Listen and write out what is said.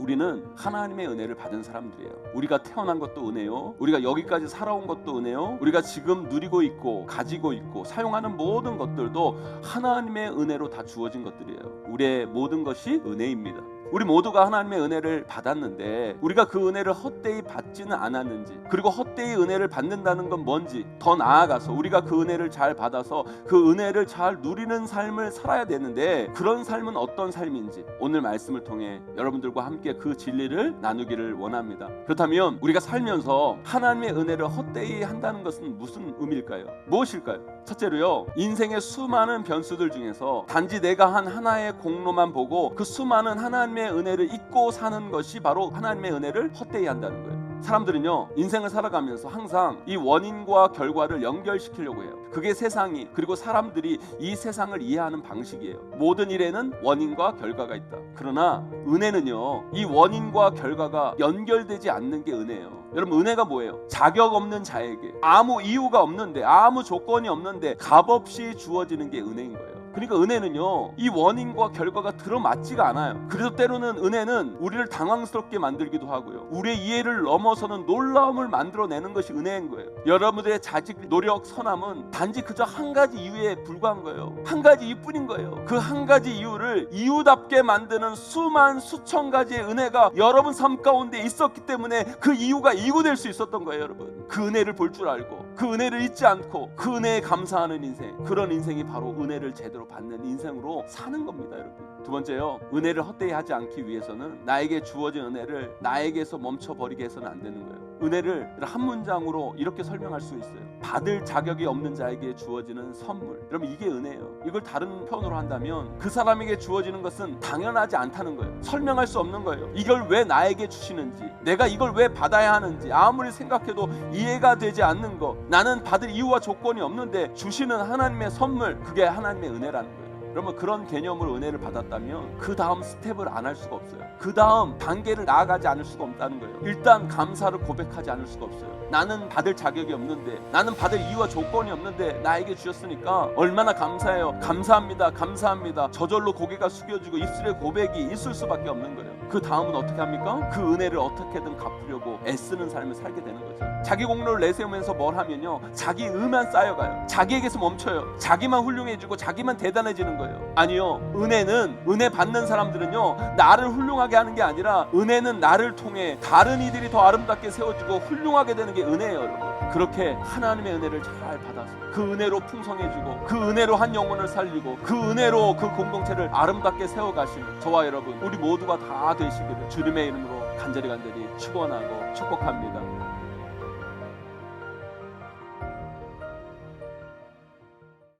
우리는 하나님의 은혜를 받은 사람들이에요. 우리가 태어난 것도 은혜요, 우리가 여기까지 살아온 것도 은혜요, 우리가 지금 누리고 있고 가지고 있고 사용하는 모든 것들도 하나님의 은혜로 다 주어진 것들이에요. 우리의 모든 것이 은혜입니다. 우리 모두가 하나님의 은혜를 받았는데 우리가 그 은혜를 헛되이 받지는 않았는지, 그리고 헛되이 은혜를 받는다는 건 뭔지, 더 나아가서 우리가 그 은혜를 잘 받아서 그 은혜를 잘 누리는 삶을 살아야 되는데 그런 삶은 어떤 삶인지 오늘 말씀을 통해 여러분들과 함께 그 진리를 나누기를 원합니다. 그렇다면 우리가 살면서 하나님의 은혜를 헛되이 한다는 것은 무슨 의미일까요? 무엇일까요? 첫째로요, 인생의 수많은 변수들 중에서 단지 내가 한 하나의 공로만 보고 그 수많은 하나님의 은혜를 잊고 사는 것이 바로 하나님의 은혜를 헛되이 한다는 거예요. 사람들은요, 인생을 살아가면서 항상 이 원인과 결과를 연결시키려고 해요. 그게 세상이, 그리고 사람들이 이 세상을 이해하는 방식이에요. 모든 일에는 원인과 결과가 있다. 그러나 은혜는요, 이 원인과 결과가 연결되지 않는 게 은혜예요. 여러분, 은혜가 뭐예요? 자격 없는 자에게, 아무 이유가 없는데, 아무 조건이 없는데 값없이 주어지는 게 은혜인 거예요. 그러니까 은혜는요, 이 원인과 결과가 들어맞지가 않아요. 그래서 때로는 은혜는 우리를 당황스럽게 만들기도 하고요, 우리의 이해를 넘어서는 놀라움을 만들어내는 것이 은혜인 거예요. 여러분들의 자직, 노력, 선함은 단지 그저 한 가지 이유에 불과한 거예요. 한 가지 이유뿐인 거예요. 그 한 가지 이유를 이유답게 만드는 수천 가지의 은혜가 여러분 삶 가운데 있었기 때문에 그 이유가 이유될 수 있었던 거예요. 여러분, 그 은혜를 볼 줄 알고 그 은혜를 잊지 않고 그 은혜에 감사하는 인생, 그런 인생이 바로 은혜를 제대로 받는 인생으로 사는 겁니다. 여러분, 두 번째요, 은혜를 헛되이 하지 않기 위해서는 나에게 주어진 은혜를 나에게서 멈춰버리게 해서는 안 되는 거예요. 은혜를 한 문장으로 이렇게 설명할 수 있어요. 받을 자격이 없는 자에게 주어지는 선물. 여러분, 이게 은혜예요. 이걸 다른 표현으로 한다면 그 사람에게 주어지는 것은 당연하지 않다는 거예요. 설명할 수 없는 거예요. 이걸 왜 나에게 주시는지, 내가 이걸 왜 받아야 하는지 아무리 생각해도 이해가 되지 않는 것, 나는 받을 이유와 조건이 없는데 주시는 하나님의 선물, 그게 하나님의 은혜라는 거예요. 그러면 그런 개념으로 은혜를 받았다면 그 다음 스텝을 안 할 수가 없어요. 그 다음 단계를 나아가지 않을 수가 없다는 거예요. 일단 감사를 고백하지 않을 수가 없어요. 나는 받을 자격이 없는데, 나는 받을 이유와 조건이 없는데 나에게 주셨으니까 얼마나 감사해요. 감사합니다, 감사합니다. 저절로 고개가 숙여지고 입술에 고백이 있을 수밖에 없는 거예요. 그 다음은 어떻게 합니까? 그 은혜를 어떻게든 갚으려고 애쓰는 삶을 살게 되는 거죠. 자기 공로를 내세우면서 뭘 하면요, 자기 의만 쌓여가요. 자기에게서 멈춰요. 자기만 훌륭해지고 자기만 대단해지는 거예요. 아니요, 은혜는, 은혜 받는 사람들은요, 나를 훌륭하게 하는 게 아니라 은혜는 나를 통해 다른 이들이 더 아름답게 세워지고 훌륭하게 되는 게 은혜예요. 여러분, 그렇게 하나님의 은혜를 잘 받아서 그 은혜로 풍성해지고 그 은혜로 한 영혼을 살리고 그 은혜로 그 공동체를 아름답게 세워가시는 저와 여러분, 우리 모두가 다 되시기를 주님의 이름으로 간절히 축원하고 축복합니다.